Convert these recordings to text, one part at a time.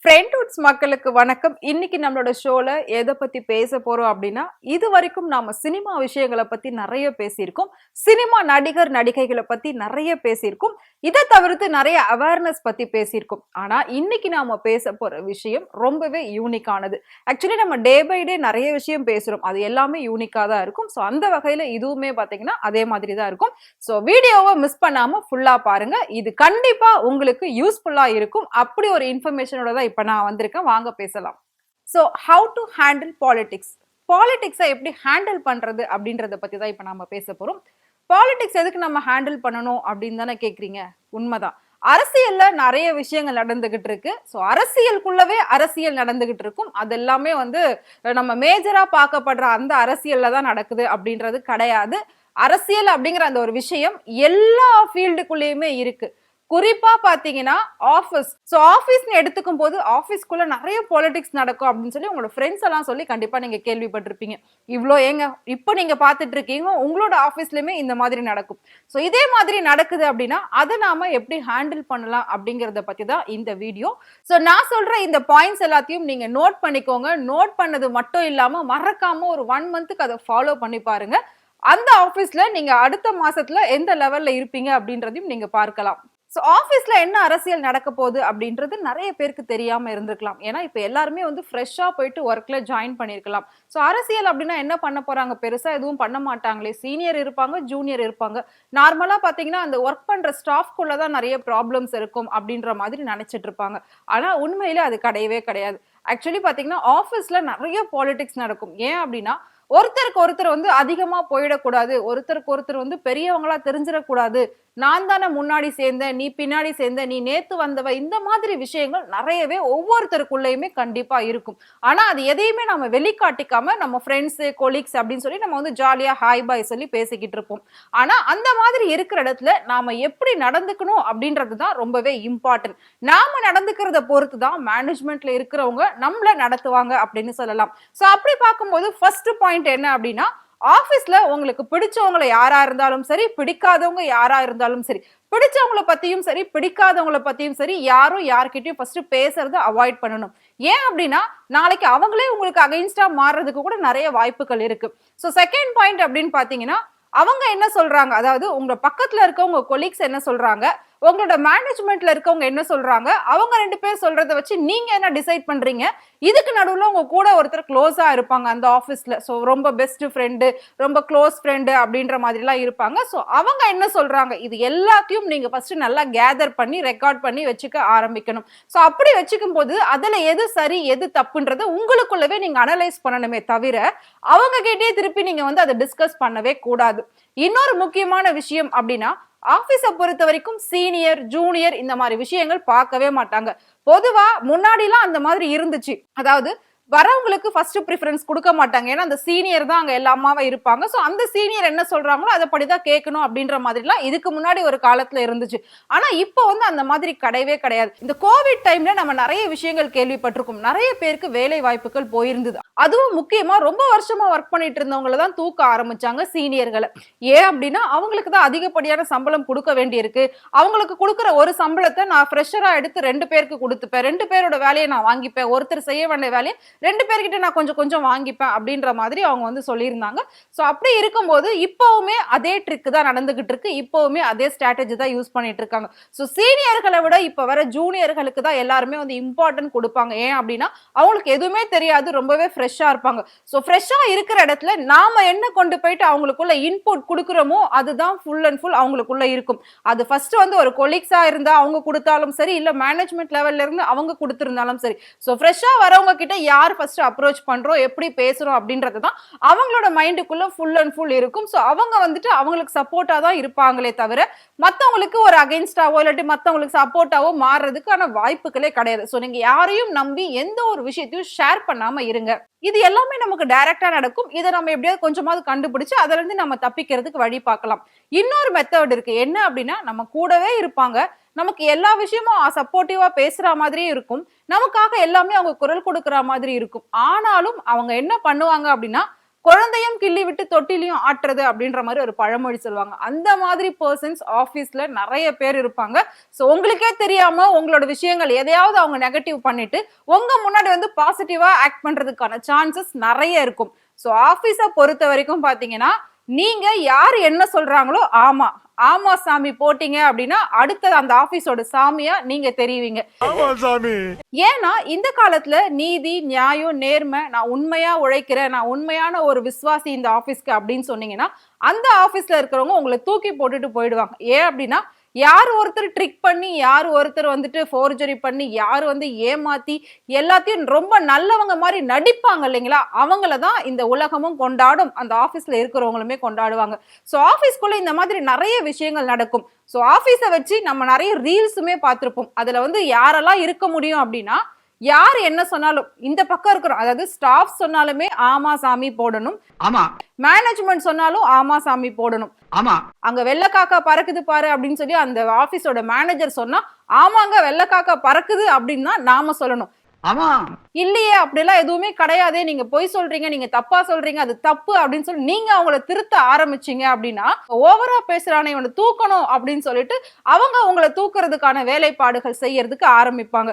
ஃப்ரெண்ட்வுட்ஸ் மக்களுக்கு வணக்கம். இன்னைக்கு நம்மளோட ஷோல எதை பத்தி பேச போறோம் அப்படின்னா, இது வரைக்கும் நாம சினிமா விஷயங்களை பத்தி நிறைய பேசியிருக்கோம். சினிமா நடிகர் நடிகைகளை பத்தி நிறைய பேசியிருக்கோம். இதை தவிர்த்து நிறைய அவேர்னஸ் பத்தி பேசியிருக்கோம். ஆனா இன்னைக்கு நாம பேச போற விஷயம் ரொம்பவே யூனிக்கானது. ஆக்சுவலி நம்ம டே பை டே நிறைய விஷயம் பேசுறோம். அது எல்லாமே யூனிக்கா தான் இருக்கும். ஸோ அந்த வகையில இதுவுமே பாத்தீங்கன்னா அதே மாதிரி தான் இருக்கும். ஸோ வீடியோவை மிஸ் பண்ணாம ஃபுல்லா பாருங்க. இது கண்டிப்பா உங்களுக்கு யூஸ்ஃபுல்லா இருக்கும். அப்படி ஒரு இன்ஃபர்மேஷனோட தான் இப்ப நான் வந்திருக்கேன். வாங்க பேசலாம். So how to handle politics. பாலிடிக்ஸை எப்படி ஹேண்டில் பண்றது அப்படின்றத பத்தி தான் இப்ப நாம பேச போறோம். பாலிடிக்ஸ் எதுக்கு நம்ம ஹேண்டில் பண்ணணும் அப்படின்னு தானே கேக்குறீங்க. உண்மைதான். அரசியல்ல நிறைய விஷயங்கள் நடந்துகிட்டு இருக்கு. சோ அரசியலுக்குள்ளவே அரசியல் நடந்துகிட்டு இருக்கும். அது எல்லாமே வந்து நம்ம மேஜரா பார்க்கப்படுற அந்த அரசியல்ல தான் நடக்குது அப்படின்றது கிடையாது. அரசியல் அப்படிங்கிற அந்த ஒரு விஷயம் எல்லா ஃபீல்டுக்குள்ளேயுமே இருக்கு. குறிப்பா பாத்தீங்கன்னா ஆபீஸ். சோ ஆபீஸ்னு எடுத்துக்கும் போது ஆபீஸ்க்குள்ள நிறைய பாலிடிக்ஸ் நடக்கும் அப்படின்னு சொல்லி உங்களோட ஃப்ரெண்ட்ஸ் எல்லாம் சொல்லி கண்டிப்பா நீங்க கேள்விப்பட்டிருப்பீங்க. இவ்ளோ ஏங்க இப்போ நீங்க பாத்துட்டு இருக்கீங்க, உங்களோட ஆபீஸ்லயுமே இந்த மாதிரி நடக்கும். சோ இதே மாதிரி நடக்குது அப்படின்னா அதை நாம எப்படி ஹேண்டில் பண்ணலாம் அப்படிங்கறத பத்தி தான் இந்த வீடியோ. சோ நான் சொல்ற இந்த பாயிண்ட்ஸ் எல்லாத்தையும் நீங்க நோட் பண்ணிக்கோங்க. நோட் பண்ணது மட்டும் இல்லாம மறக்காம ஒரு 1 மந்த்துக்கு அதை ஃபாலோ பண்ணி பாருங்க. அந்த ஆபீஸ்ல நீங்க அடுத்த மாசத்துல எந்த லெவல்ல இருப்பீங்க அப்படின்றதையும் நீங்க பார்க்கலாம். சோ ஆபீஸ்ல என்ன அரசியல் நடக்க போகுது அப்படின்றது நிறைய பேருக்கு தெரியாம இருந்திருக்கலாம். ஏன்னா இப்ப எல்லாருமே வந்து ஃப்ரெஷ்ஷா போயிட்டு ஒர்க்ல ஜாயின் பண்ணிருக்கலாம். சோ அரசியல் அப்படின்னா என்ன பண்ண போறாங்க? பெருசா எதுவும் பண்ண மாட்டாங்களே. சீனியர் இருப்பாங்க, ஜூனியர் இருப்பாங்க. நார்மலா பாத்தீங்கன்னா அந்த ஒர்க் பண்ற ஸ்டாஃப்குள்ளதான் நிறைய ப்ராப்ளம்ஸ் இருக்கும் அப்படின்ற மாதிரி நினைச்சிட்டு இருப்பாங்க. ஆனா உண்மையிலே அது கிடையவே கிடையாது. ஆக்சுவலி பாத்தீங்கன்னா ஆபீஸ்ல நிறைய பாலிடிக்ஸ் நடக்கும். ஏன் அப்படின்னா ஒருத்தருக்கு ஒருத்தர் வந்து அதிகமா போயிடக்கூடாது, ஒருத்தருக்கு ஒருத்தர் வந்து பெரியவங்களா தெரிஞ்சிடக்கூடாது, நான் தானே முன்னாடி சேர்ந்தேன், நீ பின்னாடி சேர்ந்த, நீ நேத்து வந்தவ, இந்த மாதிரி விஷயங்கள் நிறையவே ஒவ்வொருத்தருக்குள்ளயுமே கண்டிப்பா இருக்கும். ஆனா அது எதையுமே நம்ம வெளிக்காட்டிக்காம நம்ம ஃப்ரெண்ட்ஸ் கொலீக்ஸ் அப்படின்னு சொல்லி நம்ம வந்து ஜாலியா ஹாய் பாய் சொல்லி பேசிக்கிட்டு இருப்போம். ஆனா அந்த மாதிரி இருக்கிற இடத்துல நாம எப்படி நடந்துக்கணும் அப்படின்றது தான் ரொம்பவே இம்பார்ட்டன்ட். நாம நடந்துக்கிறத பொறுத்து தான் மேனேஜ்மெண்ட்ல இருக்கிறவங்க நம்மள நடத்துவாங்க அப்படின்னு சொல்லலாம். சோ அப்படி பார்க்கும்போது ஃபர்ஸ்ட் பாயிண்ட் என்ன அப்படின்னா, ஆபீஸ்ல உங்களுக்கு பிடிச்சவங்களை யாரா இருந்தாலும் சரி, பிடிக்காதவங்க யாரா இருந்தாலும் சரி, பிடிச்சவங்களை பத்தியும் சரி, பிடிக்காதவங்களை பத்தியும் சரி, யாரும் யார்கிட்டயும் ஃபர்ஸ்ட் பேசுறத அவாய்ட் பண்ணணும். ஏன் அப்படின்னா நாளைக்கு அவங்களே உங்களுக்கு அகைன்ஸ்டா மாறுறதுக்கு கூட நிறைய வாய்ப்புகள் இருக்கு. சோ செகண்ட் பாயிண்ட் அப்படின்னு பாத்தீங்கன்னா, அவங்க என்ன சொல்றாங்க, அதாவது உங்க பக்கத்துல இருக்க உங்க கொலீக்ஸ் என்ன சொல்றாங்க, உங்களோட மேனேஜ்மெண்ட்ல இருக்கவங்க என்ன சொல்றாங்க, அவங்க 2 பேர் சொல்றதை வச்சு நீங்க என்ன டிசைட் பண்றீங்க. இதுக்கு நடுவுல உங்க கூட ஒருத்தர் க்ளோஸா இருப்பாங்க அந்த ஆபீஸ்ல. சோ ரொம்ப பெஸ்ட் ஃப்ரெண்டு, ரொம்ப க்ளோஸ் ஃப்ரெண்டு அப்படின்ற மாதிரி எல்லாம் இருப்பாங்க. சோ அவங்க என்ன சொல்றாங்க, இது எல்லாத்தையும் நீங்க ஃபர்ஸ்ட் நல்லா கேதர் பண்ணி ரெக்கார்ட் பண்ணி வச்சுக்க ஆரம்பிக்கணும். சோ அப்படி வச்சுக்கும் போது அதுல எது சரி எது தப்புன்றது உங்களுக்குள்ளவே நீங்க அனலைஸ் பண்ணணுமே தவிர அவங்க கிட்டே திருப்பி நீங்க வந்து அதை டிஸ்கஸ் பண்ணவே கூடாது. இன்னொரு முக்கியமான விஷயம் அப்படின்னா, ஆபீஸை பொறுத்த வரைக்கும் சீனியர் ஜூனியர் இந்த மாதிரி விஷயங்கள் பார்க்கவே மாட்டாங்க. பொதுவா முன்னாடி எல்லாம் அந்த மாதிரி இருந்துச்சு. அதாவது வரவங்களுக்கு ஃபர்ஸ்ட் ப்ரிஃபரன்ஸ் கொடுக்க மாட்டாங்க. ஏன்னா அந்த சீனியர் தான் அங்க எல்லாமாவே இருப்பாங்க. சோ அந்த சீனியர் என்ன சொல்றாங்களோ அதை படிதான் கேட்கணும் அப்படின்ற மாதிரிலாம் இதுக்கு முன்னாடி ஒரு காலத்துல இருந்துச்சு. ஆனா இப்போ வந்து அந்த மாதிரி கிடையவே கிடையாது. இந்த கோவிட் டைம்ல நம்ம நிறைய விஷயங்கள் கேள்விப்பட்டிருக்கோம். நிறைய பேருக்கு வேலை வாய்ப்புகள் போயிருந்தது. அதுவும் முக்கியமா ரொம்ப வருஷமா ஒர்க் பண்ணிட்டு இருந்தவங்களை தான் தூக்க ஆரம்பிச்சாங்க சீனியர்களை. ஏன் அப்படின்னா அவங்களுக்கு தான் அதிகப்படியான சம்பளம் கொடுக்க வேண்டியிருக்கு. அவங்களுக்கு கொடுக்குற ஒரு சம்பளத்தை நான் ஃப்ரெஷரா எடுத்து 2 பேருக்கு கொடுத்துப்பேன், 2 பேரோட வேலையை நான் வாங்கிப்பேன், ஒருத்தர் செய்ய வேண்டிய வேலையை 2 பேர்கிட்ட நான் கொஞ்சம் கொஞ்சம் வாங்கிப்பேன் அப்படின்ற மாதிரி அவங்க வந்து சொல்லியிருந்தாங்க. சோ அப்படி இருக்கும்போது இப்பவுமே அதே ட்ரிக் தான் நடந்துகிட்டு இருக்கு. இப்பவுமே அதே ஸ்ட்ராட்டஜி தான் யூஸ் பண்ணிட்டு இருக்காங்க. சோ சீனியர்களை விட இப்ப வர ஜூனியர்களுக்கு தான் எல்லாருமே வந்து இம்பார்ட்டன்ட் கொடுப்பாங்க. ஏன் அப்படின்னா அவங்களுக்கு எதுவுமே தெரியாது, ரொம்பவே ஃப்ரெஷ்ஷா இருப்பாங்க. சோ ஃப்ரெஷ்ஷா இருக்கிற இடத்துல நாம என்ன கொண்டு போயிட்டு அவங்களுக்குள்ள இன்புட் கொடுக்குறோமோ அதுதான் ஃபுல் அண்ட் ஃபுல் அவங்களுக்குள்ள இருக்கும். அது ஃபர்ஸ்ட் வந்து ஒரு கொலீக்ஸா இருந்தா அவங்க கொடுத்தாலும் சரி, இல்ல மேனேஜ்மெண்ட் லெவல்ல இருந்து அவங்க கொடுத்திருந்தாலும் சரி. சோ ஃப்ரெஷ்ஷா வரவங்க கிட்ட யார் ஃபர்ஸ்ட் அப்ரோச் பண்றோம், எப்படி பேசுறோம் அப்படின்றது தான் அவங்களோட மைண்டுக்குள்ள ஃபுல் அண்ட் ஃபுல் இருக்கும். சோ அவங்க வந்துட்டு அவங்களுக்கு சப்போர்ட்டா தான் இருப்பாங்களே தவிர மத்தவங்களுக்கு ஒரு அகைன்ஸ்டாவோ இல்லாட்டி மத்தவங்களுக்கு சப்போர்ட்டாவோ மாறுறதுக்கான வாய்ப்புகளே கிடையாது. சோ நீங்க யாரையும் நம்பி எந்த ஒரு விஷயத்தையும் ஷேர் பண்ணாம இருங்க. இது எல்லாமே நமக்கு டைரக்டா நடக்கும். இதை நம்ம எப்படியாவது கொஞ்சமாவது கண்டுபிடிச்சு அதுல இருந்து நம்ம தப்பிக்கிறதுக்கு வழி பார்க்கலாம். இன்னொரு மெத்தட் இருக்கு. என்ன அப்படின்னா நம்ம கூடவே இருப்பாங்க, நமக்கு எல்லா விஷயமும் சப்போர்ட்டிவா பேசுற மாதிரியே இருக்கும், நமக்காக எல்லாமே அவங்க குரல் கொடுக்கிற மாதிரி இருக்கும். ஆனாலும் அவங்க என்ன பண்ணுவாங்க அப்படின்னா குழந்தையும் கிள்ளி விட்டு தொட்டிலையும் ஆட்டுறது அப்படின்ற மாதிரி ஒரு பழமொழி சொல்லுவாங்க. அந்த மாதிரி பர்சன்ஸ் ஆபீஸ்ல நிறைய பேர் இருப்பாங்க. சோ உங்களுக்கே தெரியாம உங்களோட விஷயங்கள் எதையாவது அவங்க நெகட்டிவ் பண்ணிட்டு உங்க முன்னாடி வந்து பாசிட்டிவா ஆக்ட் பண்றதுக்கான சான்சஸ் நிறைய இருக்கும். சோ ஆபீஸ பொறுத்த வரைக்கும் பாத்தீங்கன்னா நீங்க யார் என்ன சொல்றாங்களோ ஆமா ஆமா சாமி போட்டீங்க அப்படின்னா அடுத்தது அந்த ஆபீஸோட சாமியா நீங்க தெரியுவீங்க. ஏன்னா இந்த காலத்துல நீதி நியாயம் நேர்மை நான் உண்மையா உழைக்கிறேன் நான் உண்மையான ஒரு விசுவாசி இந்த ஆபீஸ்க்கு அப்படின்னு சொன்னீங்கன்னா அந்த ஆபீஸ்ல இருக்கிறவங்க உங்களை தூக்கி போட்டுட்டு போயிடுவாங்க. ஏன் அப்படின்னா யார் ஒருத்தர் ட்ரிக் பண்ணி யார் ஒருத்தர் வந்துட்டு ஃபோர்ஜரி பண்ணி யார் வந்து ஏமாத்தி எல்லாத்தையும் ரொம்ப நல்லவங்க மாதிரி நடிப்பாங்க இல்லைங்களா, அவங்கள தான் இந்த உலகமும் கொண்டாடும், அந்த ஆபீஸ்ல இருக்கிறவங்களுமே கொண்டாடுவாங்க. ஸோ ஆபீஸ்க்குள்ள இந்த மாதிரி நிறைய விஷயங்கள் நடக்கும். ஸோ ஆபீஸை வச்சு நம்ம நிறைய ரீல்ஸுமே பார்த்திருப்போம். அதுல வந்து யாரெல்லாம் இருக்க முடியும் அப்படின்னா யார் என்ன சொன்னாலும் இந்த பக்கம் இருக்கிறோம், அதாவது ஸ்டாஃப் சொன்னாலுமே ஆமா சாமி போடணும், ஆமா மேனேஜ்மெண்ட் சொன்னாலும் ஆமா சாமி போடணும், ஆமா அங்க வெள்ளக்காக்கா பறக்குது பாரு அப்படின்னு சொல்லி அந்த ஆபீஸோட மேனேஜர் சொன்னா ஆமாங்க வெள்ளக்காக்கா பறக்குது அப்படின்னு தான் நாம சொல்லணும். ஆமா இல்லையே அப்படிலாம் எதுவுமே கிடையாதே, நீங்க பொய் சொல்றீங்க நீங்க தப்பா சொல்றீங்க அது தப்பு அப்படின்னு சொல்லி நீங்க அவங்கள திருத்த ஆரம்பிச்சீங்க அப்படின்னா ஓவரா பேசுறானே இவனை தூக்கணும் அப்படின்னு சொல்லிட்டு அவங்க உங்களை தூக்குறதுக்கான வேலைப்பாடுகள் செய்யறதுக்கு ஆரம்பிப்பாங்க.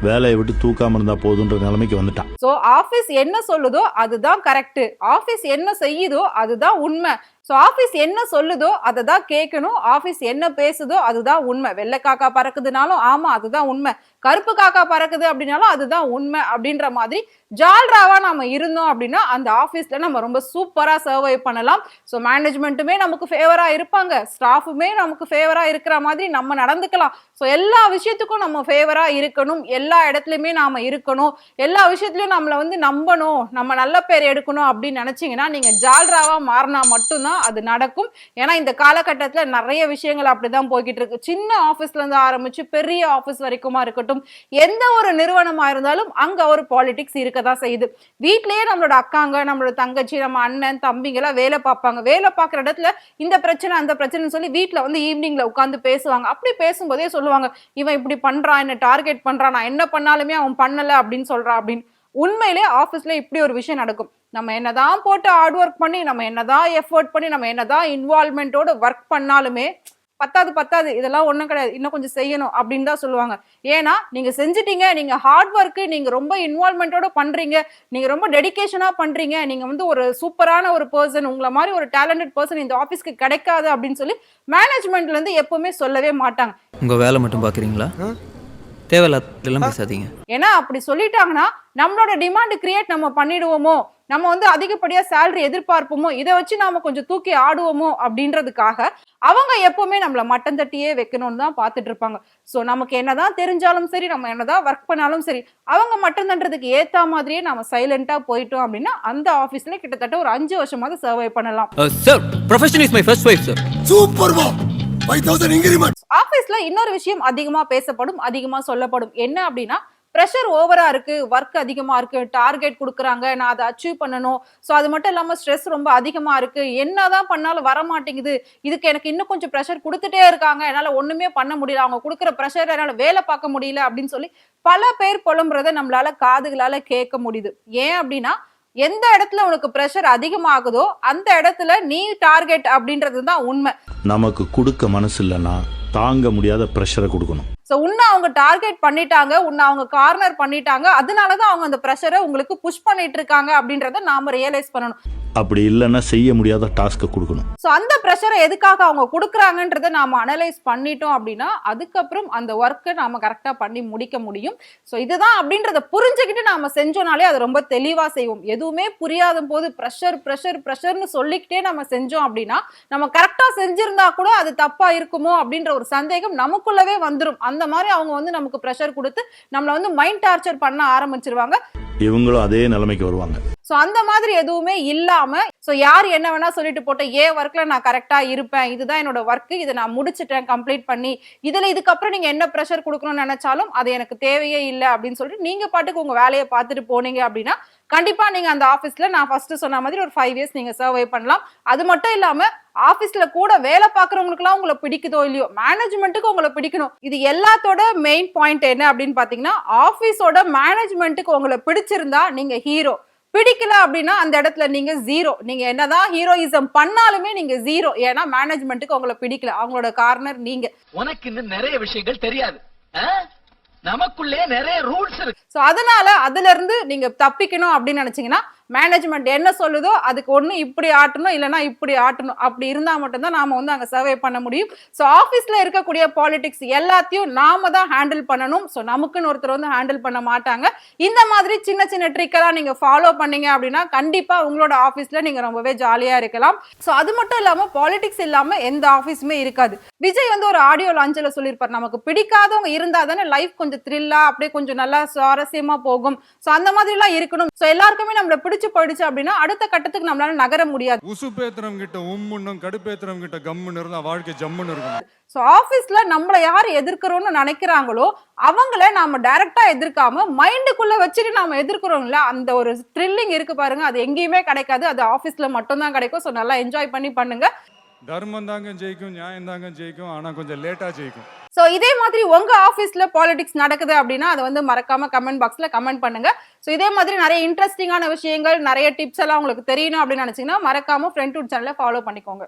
வேலையை விட்டு தூக்காம இருந்தா போதுன்ற நிலைமைக்கு வந்துட்டான். சோ ஆபீஸ் என்ன சொல்லுதோ அதுதான் கரெக்ட், ஆபீஸ் என்ன செய்யுதோ அதுதான் உண்மை. சோ ஆபீஸ் என்ன சொல்லுதோ அதை தான் கேட்கணும், ஆபீஸ் என்ன பேசுதோ அதுதான் உண்மை. வெள்ளை காக்கா பறக்குதுனாலும் ஆமா அதுதான் உண்மை, கருப்பு காக்கா பறக்குது அப்படின்னாலும் அதுதான் உண்மை அப்படின்ற மாதிரி ஜால்ராவா நம்ம இருந்தோம் அப்படின்னா அந்த ஆபீஸ்ல நம்ம ரொம்ப சூப்பரா சர்வை பண்ணலாம். ஸோ மேனேஜ்மெண்ட்டுமே நமக்கு ஃபேவரா இருப்பாங்க, ஸ்டாஃபுமே நமக்கு ஃபேவரா இருக்கிற மாதிரி நம்ம நடந்துக்கலாம். ஸோ எல்லா விஷயத்துக்கும் நம்ம ஃபேவரா இருக்கணும், எல்லா இடத்துலயுமே நாம இருக்கணும், எல்லா விஷயத்துலயும் நம்மளை வந்து நம்பணும், நம்ம நல்ல பேர் எடுக்கணும் அப்படின்னு நினைச்சீங்கன்னா நீங்க ஜால்ராவா மாறினா மட்டும்தான் அது நடக்கும். ஏன்னா இந்த காலகட்டத்துல நிறைய விஷயங்கள் அப்படிதான் போய்கிட்டு இருக்கு. சின்ன ஆபீஸ்ல இருந்து ஆரம்பிச்சு பெரிய ஆபீஸ் வரைக்குமா இருக்கட்டும், எந்த ஒரு நிறுவனமா இருந்தாலும் அங்க ஒரு பாலிடிக்ஸ் இருக்கதான் செய்யுது. வீட்லயே நம்மளோட அக்காங்க நம்மளோட தங்கச்சி நம்ம அண்ணன் தம்பிங்க எல்லாம் வேலை பார்ப்பாங்க, வேலை பார்க்குற இடத்துல இந்த பிரச்சனை அந்த பிரச்சனை சொல்லி வீட்டுல வந்து ஈவினிங்ல உட்காந்து பேசுவாங்க. அப்படி பேசும்போதே சொல்லுவாங்க இவன் இப்படி பண்றான் என்ன டார்கெட் பண்றான் நான் என்ன பண்ணாலுமே அவன் பண்ணல அப்படின்னு சொல்றான் அப்படின்னு. உண்மையிலே ஆபீஸ்ல இப்படி ஒரு விஷயம் நடக்கும். நம்ம என்னதான் போட்டு ஹார்ட் ஒர்க் பண்ணி நம்ம என்னதான் எஃபோர்ட் பண்ணி நம்ம என்னதான் இன்வால்வ்மெண்டோட ஒர்க் பண்ணாலுமே பத்தாது இதெல்லாம் ஒண்ணும் கிடையாது இன்னும் கொஞ்சம் செய்யணும் அப்படின்னு தான் சொல்லுவாங்க. ஏன்னா நீங்க செஞ்சுட்டீங்க, நீங்க ஹார்ட் ஒர்க் நீங்க ரொம்ப இன்வால்வ்மெண்டோட பண்றீங்க, நீங்க ரொம்ப டெடிகேஷனா பண்றீங்க, நீங்க வந்து ஒரு சூப்பரான ஒரு பர்சன், உங்களை மாதிரி ஒரு டேலண்டட் பர்சன் இந்த ஆபீஸ்க்கு கிடைக்காது அப்படின்னு சொல்லி மேனேஜ்மெண்ட்ல இருந்து எப்பவுமே சொல்லவே மாட்டாங்க. உங்க வேலை மட்டும் பாக்குறீங்களா, தேவையில்லாம் பேசாதீங்க. ஏன்னா அப்படி சொல்லிட்டாங்கன்னா நம்மளோட டிமாண்ட் கிரியேட் நம்ம பண்ணிடுவோமோ, நம்ம வந்து அதிகப்படியா சேலரி எதிர்பார்ப்போமோ, இதை வச்சு நாம கொஞ்சம் தூக்கி ஆடுவோமோ அப்படின்றதுக்காக அவங்க எப்பவுமே நம்மள மட்டம் தட்டியே வைக்கணும்னு தான் பார்த்துட்டு இருப்பாங்க. ஸோ நமக்கு என்னதான் தெரிஞ்சாலும் சரி நம்ம என்னதான் ஒர்க் பண்ணாலும் சரி அவங்க மட்டம் தட்டுறதுக்கு ஏத்த மாதிரியே நம்ம சைலண்டா போயிட்டோம் அப்படின்னா அந்த ஆபீஸ்ல கிட்டத்தட்ட ஒரு 5 வருஷமாவது சர்வை பண்ணலாம். Sir profession is my first wife sir. Super பா 5000 இன்கிரிமென்ட். ஆபீஸ்ல இன்னொரு விஷயம் அதிகமா பேசப்படும் அதிகமா சொல்லப்படும் என்ன அப்படின்னா ப்ரெஷர் ஓவரா இருக்கு, ஒர்க் அதிகமா இருக்கு, டார்கெட் கொடுக்குறாங்க, நான் அதை அச்சீவ் பண்ணணும். ஸோ அது மட்டும் இல்லாமல் ஸ்ட்ரெஸ் ரொம்ப அதிகமா இருக்கு, என்னதான் பண்ணாலும் வர மாட்டேங்குது, இதுக்கு எனக்கு இன்னும் கொஞ்சம் ப்ரெஷர் கொடுத்துட்டே இருக்காங்க, என்னால் ஒண்ணுமே பண்ண முடியல, அவங்க கொடுக்குற ப்ரெஷர் என்னால் வேலை பார்க்க முடியல அப்படின்னு சொல்லி பல பேர் புலம்புறதை நம்மளால காதுகளால கேட்க முடியுது. ஏன் அப்படின்னா எந்த இடத்துல உனக்கு ப்ரெஷர் அதிகமாகுதோ அந்த இடத்துல நீ டார்கெட் அப்படின்றது தான் உண்மை. நமக்கு கொடுக்க மனசு இல்லைன்னா தாங்க முடியாத ப்ரெஷரை கொடுக்கணும். ஸோ உன்னை அவங்க டார்கெட் பண்ணிட்டாங்க, உன்னை அவங்க கார்னர் பண்ணிட்டாங்க, அதனாலதான் அவங்க அந்த ப்ரெஷரை உங்களுக்கு புஷ் பண்ணிட்டு இருக்காங்க அப்படின்றத நாம ரியலைஸ் பண்ணணும். அப்படி இல்லைன்னா செய்ய முடியாத டாஸ்க்கை கொடுக்கணும். ஸோ அந்த ப்ரெஷரை எதுக்காக அவங்க கொடுக்குறாங்கன்றதை நாம அனலைஸ் பண்ணிட்டோம் அப்படின்னா அதுக்கப்புறம் அந்த ஒர்க்கை நாம கரெக்டா பண்ணி முடிக்க முடியும். ஸோ இதுதான் அப்படின்றத புரிஞ்சுக்கிட்டு நாம செஞ்சோம்னாலே அது ரொம்ப தெளிவா செய்வோம். எதுவுமே புரியாத போது ப்ரெஷர் ப்ரெஷர் ப்ரெஷர்னு சொல்லிக்கிட்டே நம்ம செஞ்சோம் அப்படின்னா நம்ம கரெக்டா செஞ்சிருந்தா கூட அது தப்பா இருக்குமோ அப்படின்ற ஒரு சந்தேகம் நமக்குள்ளவே வந்துடும். அந்த மாதிரி அவங்க வந்து நமக்கு ப்ரெஷர் கொடுத்து நம்மளை வந்து மைண்ட் டார்ச்சர் பண்ண ஆரம்பிச்சிருவாங்க. இவங்களும் அதே நிலைமைக்கு வருவாங்க. சோ அந்த மாதிரி எதுவுமே இல்லாம சோ யார் என்ன வேணா சொல்லிட்டு போட்ட ஏன் ஒர்க்ல நான் கரெக்டா இருப்பேன், இதுதான் என்னோட ஒர்க், இதை நான் முடிச்சிட்டேன் கம்ப்ளீட் பண்ணி, இதுக்கப்புறம் நீங்க என்ன ப்ரெஷர் கொடுக்கணும்னு நினைச்சாலும் அது எனக்கு தேவையே இல்லை அப்படின்னு சொல்லிட்டு நீங்க பாட்டுக்கு உங்க வேலையை பார்த்துட்டு போனீங்க அப்படின்னா கண்டிப்பா நீங்க அந்த ஆபீஸ்ல நான் ஃபர்ஸ்ட் சொன்ன மாதிரி ஒரு 5 இயர்ஸ் நீங்க சர்வை பண்ணலாம். அது மட்டும் இல்லாம ஆபீஸ்ல கூட வேலை பார்க்கறவங்களுக்கு எல்லாம் உங்களை பிடிக்குதோ இல்லையோ மேனேஜ்மெண்ட்டுக்கு உங்களை பிடிக்கணும். இது எல்லாத்தோட மெயின் பாயிண்ட் என்ன அப்படின்னு பாத்தீங்கன்னா ஆபீஸோட மேனேஜ்மெண்ட்டுக்கு உங்களை பிடிச்சிருந்தா நீங்க ஹீரோ, பிடிக்கல அப்படின்னா அந்த இடத்துல நீங்க ஜீரோ. நீங்க என்னதான் ஹீரோயிசம் பண்ணாலுமே நீங்க ஜீரோ. ஏன்னா மேனேஜ்மெண்ட்டுக்கு உங்களை பிடிக்கல, அவங்களோட கார்னர் நீங்க. உனக்கு இன்னும் நிறைய விஷயங்கள் தெரியாது, நமக்குள்ளே நிறைய ரூல்ஸ் இருக்கு. சோ அதனால அதுல இருந்து நீங்க தப்பிக்கணும் அப்படின்னு நினைச்சீங்கன்னா மேனேஜ்மெண்ட் என்ன சொல்லுதோ அதுக்கு ஒண்ணு இப்படி ஆட்டணும், இல்லைன்னா இப்படி ஆட்டணும். அப்படி இருந்தா மட்டும்தான் நாம வந்து அங்க சர்வே பண்ண முடியும். சோ ஆபீஸ்ல இருக்கக்கூடிய பாலிடிக்ஸ் எல்லாத்தையும் நாம தான் ஹேண்டில் பண்ணணும். சோ நமக்குன்னு ஒருத்தர் வந்து ஹேண்டில் பண்ண மாட்டாங்க. இந்த மாதிரி சின்ன சின்ன ட்ரிக் எல்லாம் நீங்க ஃபாலோ பண்ணீங்க அப்படின்னா கண்டிப்பா உங்களோட ஆபீஸ்ல நீங்க ரொம்பவே ஜாலியா இருக்கலாம். சோ அது மட்டும் இல்லாம பாலிடிக்ஸ் இல்லாம எந்த ஆபீஸுமே இருக்காது. விஜய் வந்து ஒரு ஆடியோ லான்ச்ல சொல்லியிருப்பார், நமக்கு பிடிக்காதவங்க இருந்தா தானே லைஃப் கொஞ்சம் த்ரில்லா அப்படியே கொஞ்சம் நல்லா சுவாரஸ்யமா போகும். சோ அந்த மாதிரி எல்லாம் இருக்கணும். சோ எல்லாருக்குமே நம்மள பிடிச்சு போயிடுச்சு அப்படின்னா அடுத்த கட்டத்துக்கு நம்மளால நகர முடியாது. உசுப்பேத்திரம் கிட்ட உம்முன்னும் கடுப்பேத்திரம் கிட்ட கம்முன்னு இருந்தா வாழ்க்கை ஜம்முன்னு இருக்கும். சோ ஆபீஸ்ல நம்மள யார் எதிர்க்கிறோம்னு நினைக்கிறாங்களோ அவங்கள நாம டைரக்டா எதிர்க்காம மைண்டுக்குள்ள வச்சுட்டு நாம எதிர்க்கிறோம்ல, அந்த ஒரு த்ரில்லிங் இருக்கு பாருங்க, அது எங்கேயுமே கிடைக்காது. அது ஆபீஸ்ல மட்டும் தான் கிடைக்கும். சோ நல்லா என்ஜாய் பண்ணி பண்ணுங்க. தர்மம் தாங்க ஜெயிக்கும், நியாயம் தாங்க ஜெயிக்கும், ஆனா கொஞ்சம் லேட்டா ஜெயிக்கும். சோ இதே மாதிரி உங்க ஆபீஸ்ல பாலிடிக்ஸ் நடக்குது அப்படின்னா அதை வந்து மறக்காம கமெண்ட் பாக்ஸ்ல கமெண்ட் பண்ணுங்க. சோ இதே மாதிரி நிறைய இன்ட்ரெஸ்டிங்கான விஷயங்கள், நிறைய டிப்ஸ் எல்லாம் உங்களுக்கு தெரியணும் அப்படின்னு நினைச்சீங்கன்னா மறக்காம ஃப்ரெண்ட் டூட் சேனலை ஃபாலோ பண்ணிக்கோங்க.